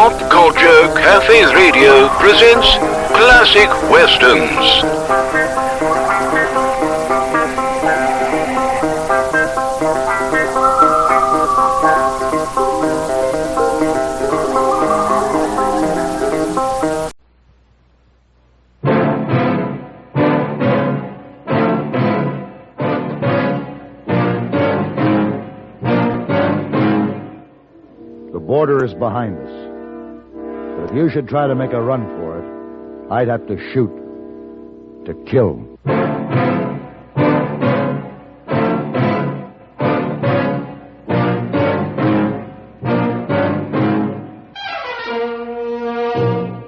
Pop Culture Cafes Radio presents Classic Westerns. The border is behind us. But if you should try to make a run for it, I'd have to shoot. To kill.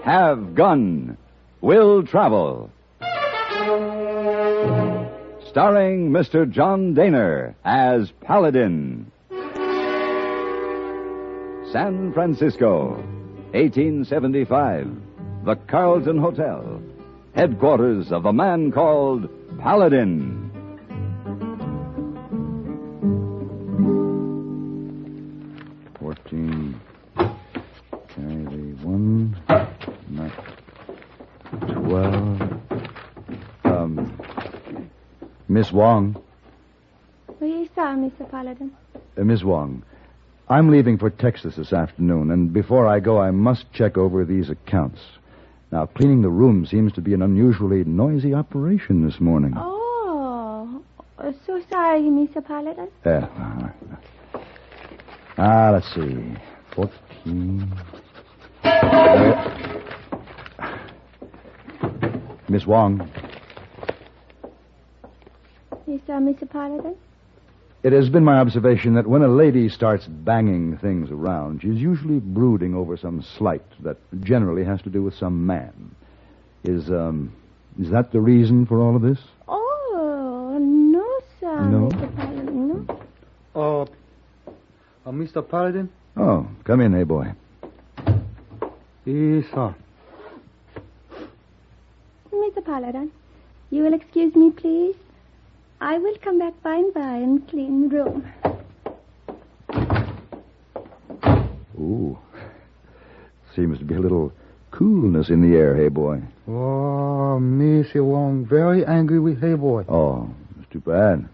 Have Gun. Will Travel. Starring Mr. John Daner as Paladin. San Francisco, 1875. The Carlton Hotel. Headquarters of a man called Paladin. Carry the 1, not 12. Miss Wong. Oui, sir, Mr. Paladin. Miss Wong, I'm leaving for Texas this afternoon, and before I go, I must check over these accounts. Now, cleaning the room seems to be an unusually noisy operation this morning. Oh, so sorry, Mr. Paladin. Let's see. 14. Miss Wong. Yes, sir, Mr. Paladin. It has been my observation that when a lady starts banging things around, she's usually brooding over some slight that generally has to do with some man. Is that the reason for all of this? Oh, no, sir, No? Mr. Paladin, no. Mr. Paladin? Oh, come in, hey boy. Yes, sir. Mr. Paladin, you will excuse me, please? I will come back by and by and clean the room. Ooh. Seems to be a little coolness in the air, hey boy. Oh, Mr. Wong, very angry with Hey Boy. Oh, that's too bad.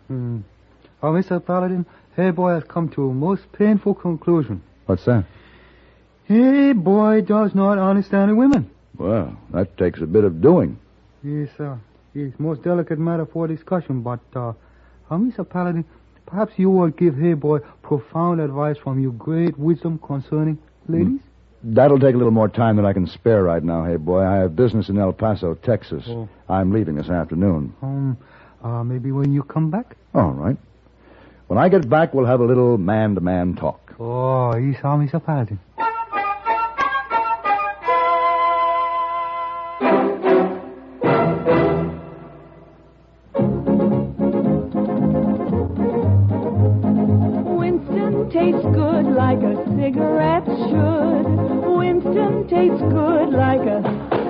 Mr. Paladin, Hey Boy has come to a most painful conclusion. What's that? Hey Boy does not understand women. Well, that takes a bit of doing. Yes, sir. It's most delicate matter for discussion, but, Mr. Paladin, perhaps you will give Hey Boy profound advice from your great wisdom concerning ladies? That'll take a little more time than I can spare right now, hey boy. I have business in El Paso, Texas. Oh. I'm leaving this afternoon. Maybe when you come back? All right. When I get back, we'll have a little man-to-man talk. Oh, yes, Mr. Paladin. Tastes good like a cigarette should. Winston tastes good like a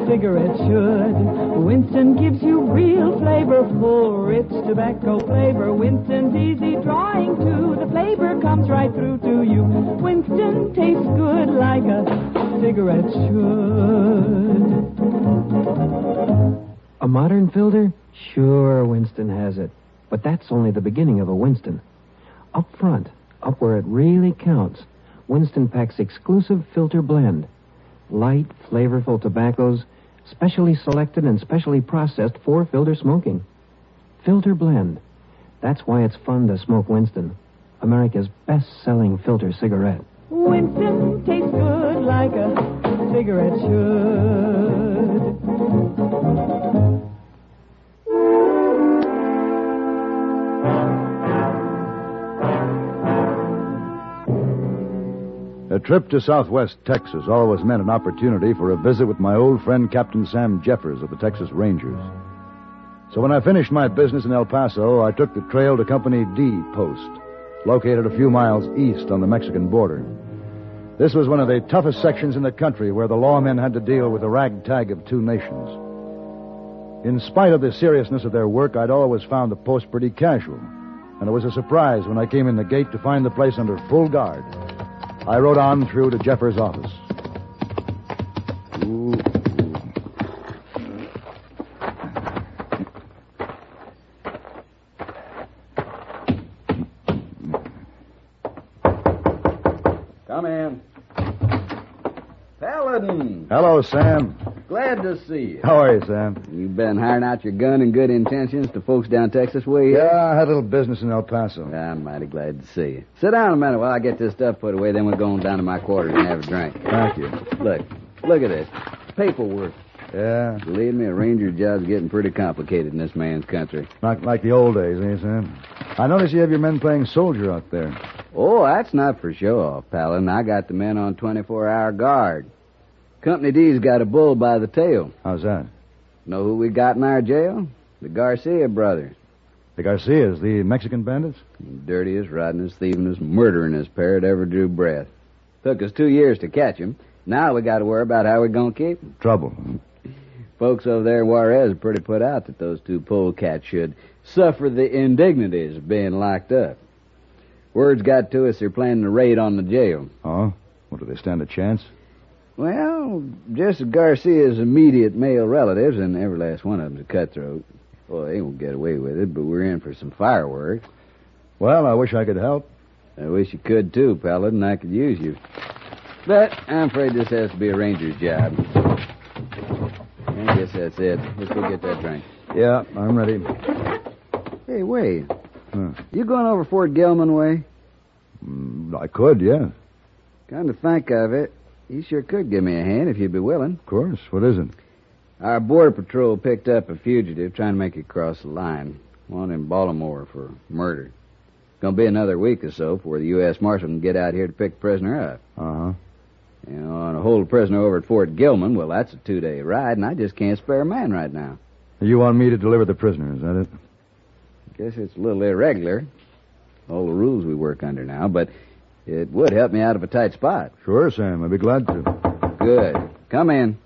cigarette should. Winston gives you real flavorful, rich tobacco flavor. Winston's easy drawing too. The flavor comes right through to you. Winston tastes good like a cigarette should. A modern filter? Sure, Winston has it. But that's only the beginning of a Winston. Up front, up where it really counts, Winston packs exclusive filter blend. Light, flavorful tobaccos, specially selected and specially processed for filter smoking. Filter blend. That's why it's fun to smoke Winston, America's best-selling filter cigarette. Winston tastes good like a cigarette should. A trip to Southwest Texas always meant an opportunity for a visit with my old friend Captain Sam Jeffers of the Texas Rangers. So when I finished my business in El Paso, I took the trail to Company D Post, located a few miles east on the Mexican border. This was one of the toughest sections in the country where the lawmen had to deal with the ragtag of two nations. In spite of the seriousness of their work, I'd always found the post pretty casual, and it was a surprise when I came in the gate to find the place under full guard. I rode on through to Jeffers' office. Come in. Paladin. Hello, Sam. Glad to see you. How are you, Sam? You've been hiring out your gun and good intentions to folks down Texas way? Yeah, I had a little business in El Paso. I'm mighty glad to see you. Sit down a minute while I get this stuff put away, then we'll go on down to my quarters and have a drink. Thank you. Look at this. Paperwork. Yeah? Believe me, a ranger job's getting pretty complicated in this man's country. Not like the old days, eh, Sam? I notice you have your men playing soldier out there. Oh, that's not for show-off, Paladin. I got the men on 24-hour guard. Company D's got a bull by the tail. How's that? Know who we got in our jail? The Garcia brothers. The Garcias, the Mexican bandits? Dirtiest, rottenest, thievingest, murderingest pair that ever drew breath. Took us 2 years to catch 'em. Now we got to worry about how we're going to keep 'em. Trouble. Folks over there in Juarez are pretty put out that those two polecats should suffer the indignities of being locked up. Word's got to us they're planning a raid on the jail. Oh? Well, do they stand a chance? Well, just Garcia's immediate male relatives, and every last one of them's a cutthroat. Well, they won't get away with it, but we're in for some fireworks. Well, I wish I could help. I wish you could, too, Paladin. I could use you. But I'm afraid this has to be a ranger's job. I guess that's it. Let's go get that drink. Yeah, I'm ready. Hey, wait. Huh. You going over Fort Gilman way? I could, yeah. Come to think of it, you sure could give me a hand if you'd be willing. Of course. What is it? Our border patrol picked up a fugitive trying to make it cross the line. One in Baltimore for murder. Gonna be another week or so before the U.S. Marshal can get out here to pick the prisoner up. Uh-huh. You know, and to hold a prisoner over at Fort Gilman, well, that's a 2-day ride, and I just can't spare a man right now. You want me to deliver the prisoner, is that it? Guess it's a little irregular. All the rules we work under now, but it would help me out of a tight spot. Sure, Sam. I'd be glad to. Good. Come in.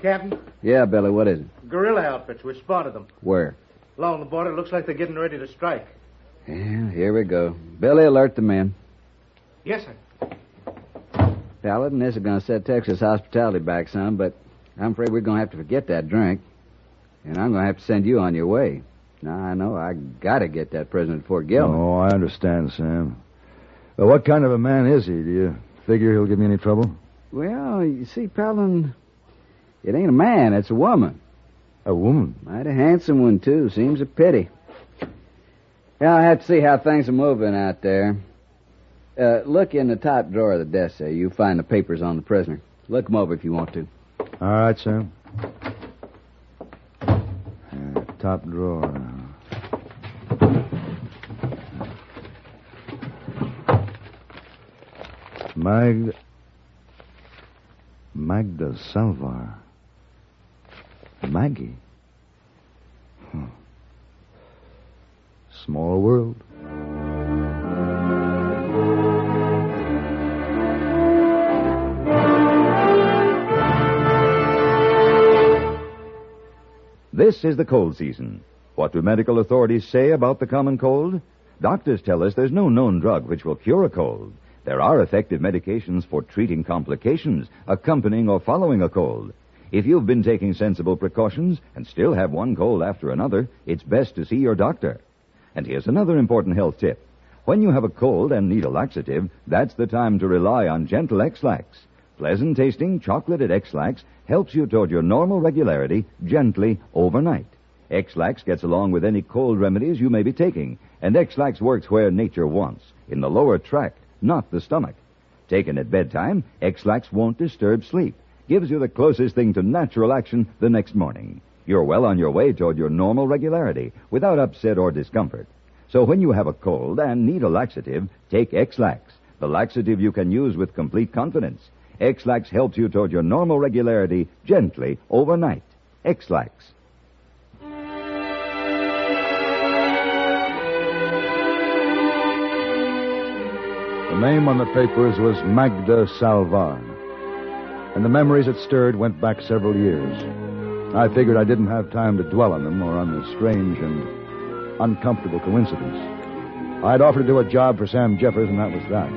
Captain, Yeah, Billy, what is it? guerrilla outfits. We spotted them. Where? Along the border, looks like they're getting ready to strike. Yeah, here we go. Billy, alert the men. Yes, sir. Paladin, this is going to set Texas hospitality back some, but I'm afraid we're going to have to forget that drink. And I'm going to have to send you on your way. Now, I know I got to get that prisoner at Fort Gilman. Oh, I understand, Sam. Well, what kind of a man is he? Do you figure he'll give me any trouble? Well, you see, Paladin, it ain't a man, it's a woman. A woman? Mighty handsome one, too. Seems a pity. Yeah, I have to see how things are moving out there. Look in the top drawer of the desk there. You'll find the papers on the prisoner. Look them over if you want to. All right, Sam. Top drawer. Magda Salvar. Maggie. Small world. This is the cold season. What do medical authorities say about the common cold? Doctors tell us there's no known drug which will cure a cold. There are effective medications for treating complications accompanying or following a cold. If you've been taking sensible precautions and still have one cold after another, it's best to see your doctor. And here's another important health tip. When you have a cold and need a laxative, that's the time to rely on gentle X-Lax. Pleasant-tasting chocolated X-Lax helps you toward your normal regularity gently overnight. X-Lax gets along with any cold remedies you may be taking, and X-Lax works where nature wants, in the lower tract, not the stomach. Taken at bedtime, X-Lax won't disturb sleep, gives you the closest thing to natural action the next morning. You're well on your way toward your normal regularity without upset or discomfort. So when you have a cold and need a laxative, take X-Lax, the laxative you can use with complete confidence. X-Lax helps you toward your normal regularity gently overnight. X-Lax. The name on the papers was Magda Salvar. And the memories it stirred went back several years. I figured I didn't have time to dwell on them or on the strange and uncomfortable coincidence. I'd offered to do a job for Sam Jeffers, and that was that.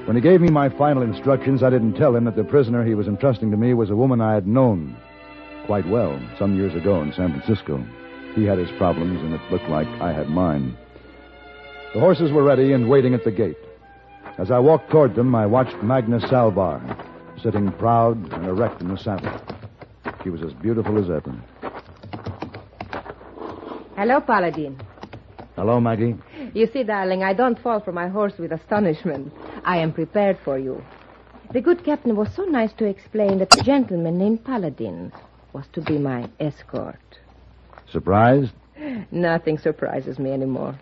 When he gave me my final instructions, I didn't tell him that the prisoner he was entrusting to me was a woman I had known quite well some years ago in San Francisco. He had his problems, and it looked like I had mine. The horses were ready and waiting at the gate. As I walked toward them, I watched Magna Salvar, sitting proud and erect in the saddle. She was as beautiful as ever. Hello, Paladin. Hello, Maggie. You see, darling, I don't fall from my horse with astonishment. I am prepared for you. The good captain was so nice to explain that a gentleman named Paladin was to be my escort. Surprised? Nothing surprises me anymore.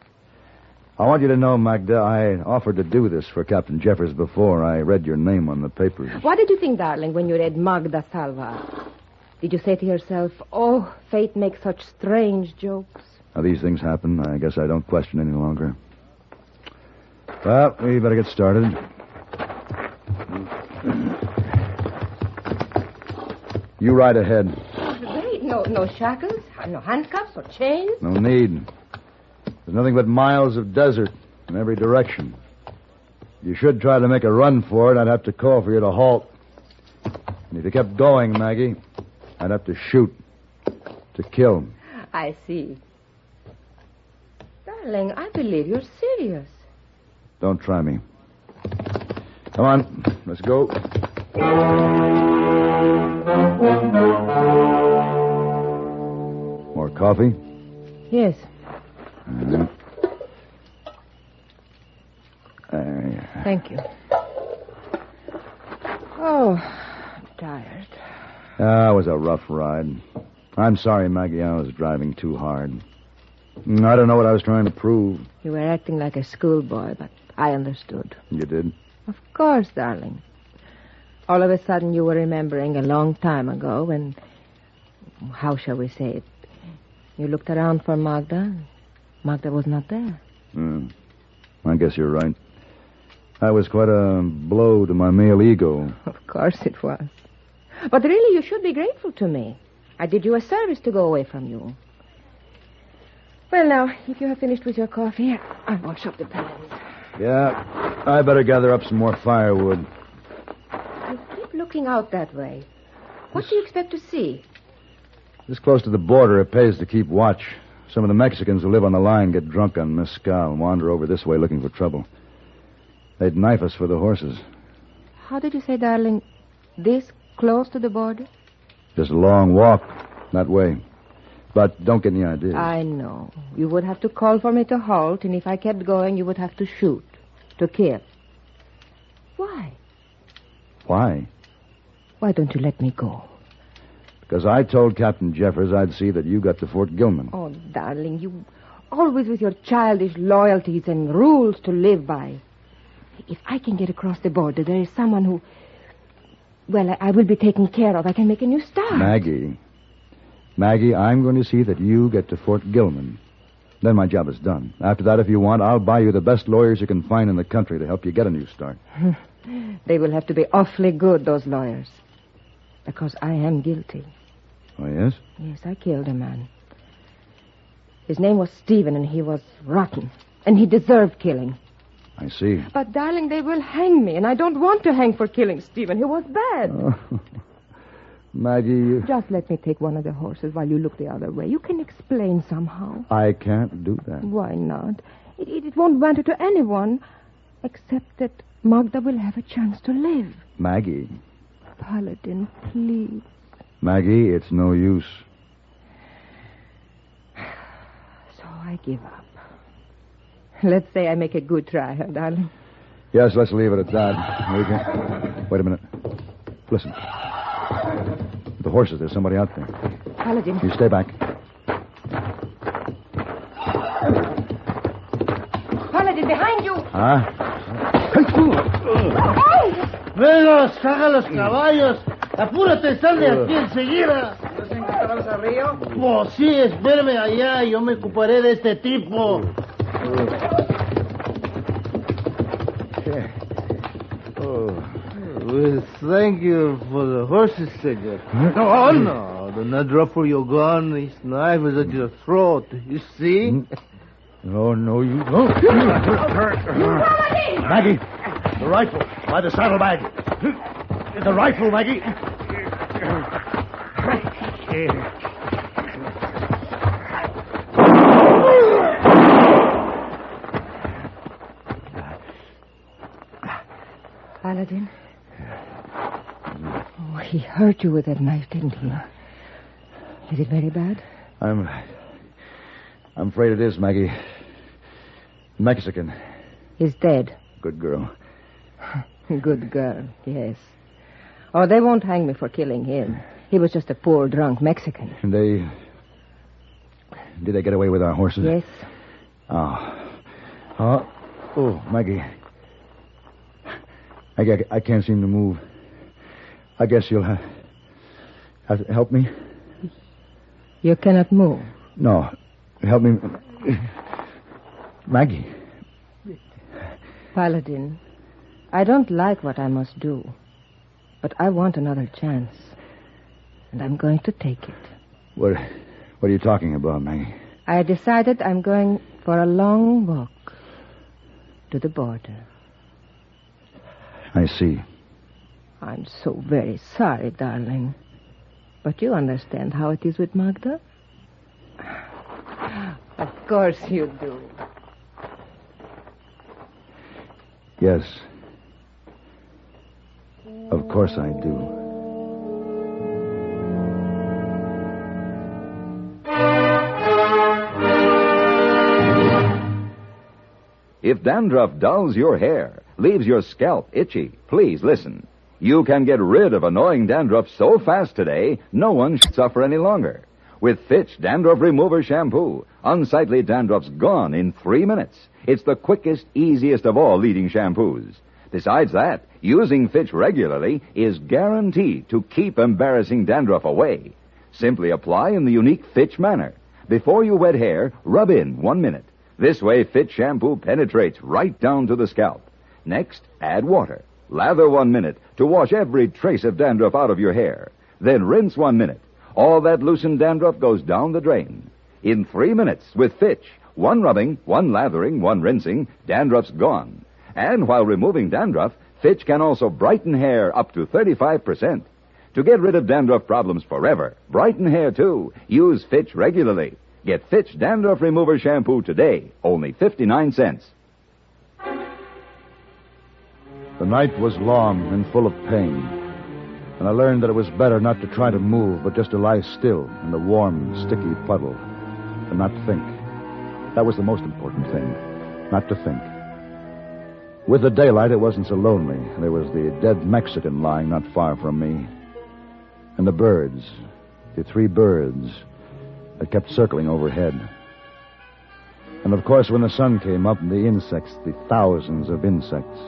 I want you to know, Magda, I offered to do this for Captain Jeffers before I read your name on the papers. What did you think, darling, when you read Magda Salva? Did you say to yourself, oh, fate makes such strange jokes? Now, these things happen. I guess I don't question any longer. Well, we better get started. You ride ahead. Wait, no shackles, no handcuffs or chains? No need. There's nothing but miles of desert in every direction. You should try to make a run for it. I'd have to call for you to halt. And if you kept going, Maggie, I'd have to shoot. To kill. I see. Darling, I believe you're serious. Don't try me. Come on, let's go. More coffee? Yes. Thank you. Oh, I'm tired. It was a rough ride. I'm sorry, Maggie, I was driving too hard. I don't know what I was trying to prove. You were acting like a schoolboy, but I understood. You did? Of course, darling. All of a sudden you were remembering a long time ago when, how shall we say it, you looked around for Magda. Magda was not there. I guess you're right. That was quite a blow to my male ego. Of course it was. But really, you should be grateful to me. I did you a service to go away from you. Well, now, if you have finished with your coffee, I'll wash up the pans. Yeah, I better gather up some more firewood. You keep looking out that way. What do you expect to see? This close to the border, it pays to keep watch. Some of the Mexicans who live on the line get drunk on mezcal and wander over this way looking for trouble. They'd knife us for the horses. How did you say, darling, this close to the border? Just a long walk that way. But don't get any ideas. I know. You would have to call for me to halt, and if I kept going, you would have to shoot, to kill. Why? Why? Why don't you let me go? Because I told Captain Jeffers I'd see that you got to Fort Gilman. Oh, darling, you always with your childish loyalties and rules to live by. If I can get across the border, there is someone who... Well, I will be taken care of. I can make a new start. Maggie, I'm going to see that you get to Fort Gilman. Then my job is done. After that, if you want, I'll buy you the best lawyers you can find in the country to help you get a new start. They will have to be awfully good, those lawyers. Because I am guilty. Oh, yes? Yes, I killed a man. His name was Stephen, and he was rotten. And he deserved killing. I see. But, darling, they will hang me, and I don't want to hang for killing Stephen. He was bad. Oh. Maggie, you... Just let me take one of the horses while you look the other way. You can explain somehow. I can't do that. Why not? It won't matter to anyone, except that Magda will have a chance to live. Maggie. Paladin, please. Maggie, it's no use. So I give up. Let's say I make a good try, huh, darling? Yes, let's leave it at that. Wait a minute. Listen. The horses, there's somebody out there. Paladin. You stay back. Paladin, behind you! Huh? Venga, saca los caballos. Apúrate, sal de aquí enseguida. ¿Nos encontramos al río? Pues sí, espérame allá. Yo me ocuparé de este tipo. Well, thank you for the horses, Senor. Oh, no. Do not drop for your gun. This knife is at your throat. You see? No, you don't. Maggie, the rifle by the saddlebag. The rifle, Maggie. Paladin. Oh, he hurt you with that knife, didn't he? Is it very bad? I'm afraid it is, Maggie. Mexican. He's dead. Good girl. Good girl, yes. Oh, they won't hang me for killing him. He was just a poor, drunk Mexican. And did they get away with our horses? Yes. Oh, Maggie. I can't seem to move. I guess you'll have to help me. You cannot move. No. Help me. Maggie. Paladin, I don't like what I must do, but I want another chance, and I'm going to take it. What are you talking about, Maggie? I decided I'm going for a long walk to the border. I see. I'm so very sorry, darling. But you understand how it is with Magda? Of course you do. Yes. Of course I do. If dandruff dulls your hair, leaves your scalp itchy, please listen. You can get rid of annoying dandruff so fast today, no one should suffer any longer. With Fitch Dandruff Remover Shampoo, unsightly dandruff's gone in 3 minutes. It's the quickest, easiest of all leading shampoos. Besides that, using Fitch regularly is guaranteed to keep embarrassing dandruff away. Simply apply in the unique Fitch manner. Before you wet hair, rub in 1 minute. This way, Fitch shampoo penetrates right down to the scalp. Next, add water. Lather 1 minute to wash every trace of dandruff out of your hair. Then rinse 1 minute. All that loosened dandruff goes down the drain. In 3 minutes, with Fitch, 1 rubbing, 1 lathering, 1 rinsing, dandruff's gone. And while removing dandruff, Fitch can also brighten hair up to 35%. To get rid of dandruff problems forever, brighten hair too, use Fitch regularly. Get Fitch Dandruff Remover Shampoo today, only 59 cents. The night was long and full of pain, and I learned that it was better not to try to move, but just to lie still in the warm, sticky puddle and not think. That was the most important thing, not to think. With the daylight, it wasn't so lonely. There was the dead Mexican lying not far from me, and the birds, the 3 birds that kept circling overhead. And of course, when the sun came up, the insects, the thousands of insects.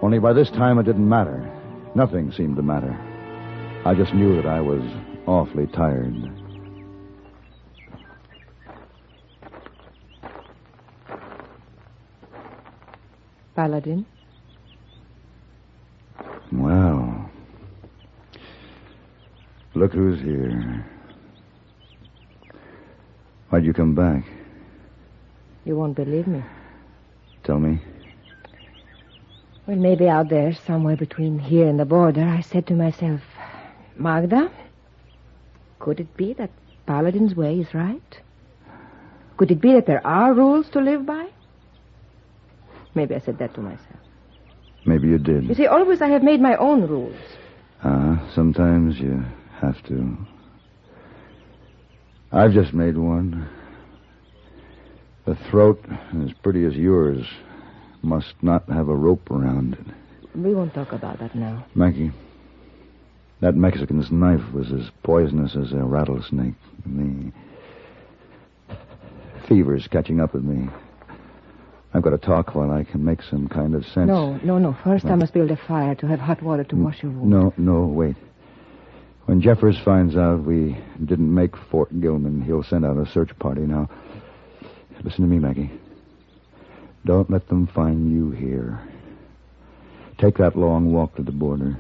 Only by this time it didn't matter. Nothing seemed to matter. I just knew that I was awfully tired. Paladin? Well, look who's here. Why'd you come back? You won't believe me. Tell me. Well, maybe out there, somewhere between here and the border, I said to myself, Magda, could it be that Paladin's way is right? Could it be that there are rules to live by? Maybe I said that to myself. Maybe you did. You see, always I have made my own rules. Sometimes you have to. I've just made one. The throat, as pretty as yours, must not have a rope around it. We won't talk about that now. Maggie, that Mexican's knife was as poisonous as a rattlesnake. The fever's catching up with me. I've got to talk while I can make some kind of sense. No. First, I must build a fire to have hot water to wash your wound. No, wait. When Jeffers finds out we didn't make Fort Gilman, he'll send out a search party. Now, listen to me, Maggie. Don't let them find you here. Take that long walk to the border.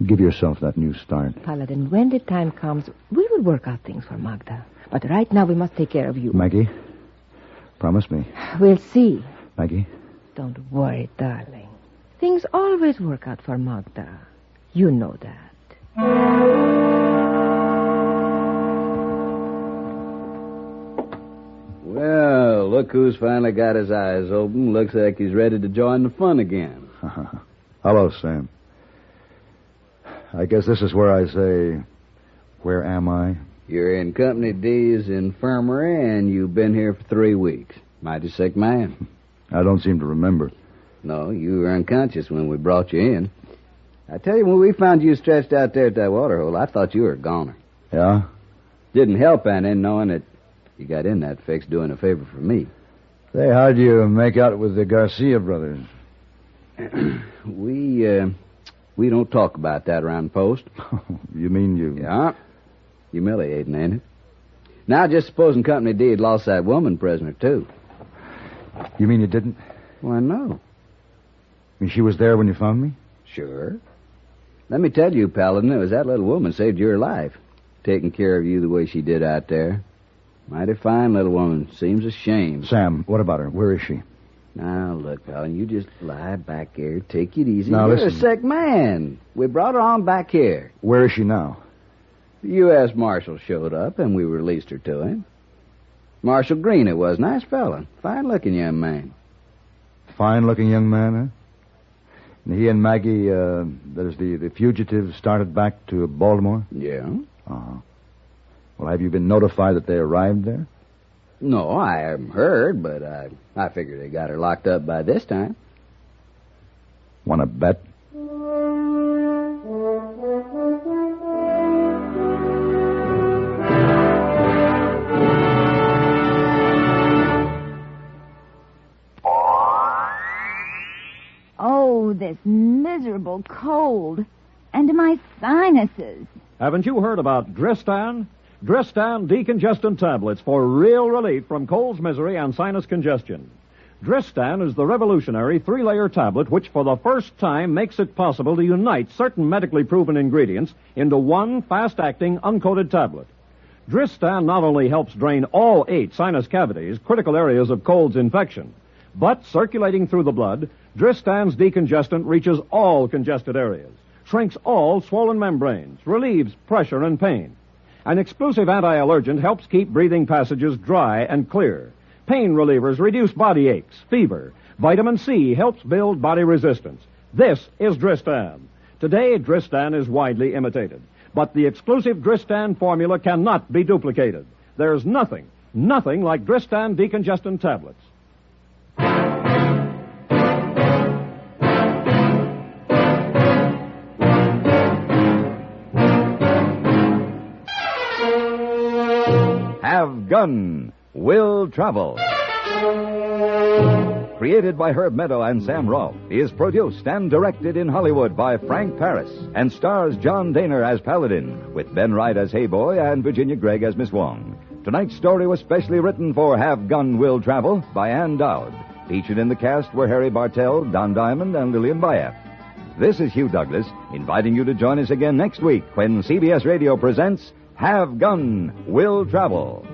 Give yourself that new start. Paladin, when the time comes, we will work out things for Magda. But right now, we must take care of you. Maggie, promise me. We'll see. Maggie? Don't worry, darling. Things always work out for Magda. You know that. Well, Look who's finally got his eyes open. Looks like he's ready to join the fun again. Hello, Sam. I guess this is where I say, where am I? You're in Company D's infirmary, and you've been here for 3 weeks. Mighty sick man. I don't seem to remember. No, you were unconscious when we brought you in. I tell you, when we found you stretched out there at that waterhole, I thought you were a goner. Yeah? Didn't help any knowing that you got in that fix doing a favor for me. Say, how'd you make out with the Garcia brothers? We don't talk about that around post. You mean you... Yeah. Humiliating, ain't it? Now, just supposing Company D had lost that woman prisoner, too. You mean you didn't? Why, no. I mean, she was there when you found me? Sure. Let me tell you, Paladin, it was that little woman saved your life. Taking care of you the way she did out there. Mighty fine little woman. Seems a shame. Sam, what about her? Where is she? Now, look, Paladin, you just lie back here. Take it easy. Now, You're listen. a sick man. We brought her on back here. Where is she now? The U.S. Marshal showed up, and we released her to him. Marshal Green it was. Nice fella. Fine-looking young man. Fine-looking young man, huh? And he and Maggie, that is the fugitive, started back to Baltimore? Yeah. Uh-huh. Well, have you been notified that they arrived there? No, I haven't heard, but I figured they got her locked up by this time. Want to bet? Oh, this miserable cold. And my sinuses. Haven't you heard about Dristan? Dristan decongestant tablets for real relief from cold's misery and sinus congestion. Dristan is the revolutionary 3-layer tablet which for the first time makes it possible to unite certain medically proven ingredients into one fast-acting, uncoated tablet. Dristan not only helps drain all 8 sinus cavities, critical areas of cold's infection, but circulating through the blood, Dristan's decongestant reaches all congested areas, shrinks all swollen membranes, relieves pressure and pain. An exclusive anti-allergent helps keep breathing passages dry and clear. Pain relievers reduce body aches, fever. Vitamin C helps build body resistance. This is Dristan. Today, Dristan is widely imitated. But the exclusive Dristan formula cannot be duplicated. There's nothing like Dristan decongestant tablets. Have Gun Will Travel. Created by Herb Meadow and Sam Rolfe, is produced and directed in Hollywood by Frank Paris and stars John Daner as Paladin, with Ben Wright as Hayboy and Virginia Gregg as Miss Wong. Tonight's story was specially written for Have Gun Will Travel by Ann Dowd. Featured in the cast were Harry Bartell, Don Diamond, and Lillian Bayef. This is Hugh Douglas, inviting you to join us again next week when CBS Radio presents Have Gun Will Travel.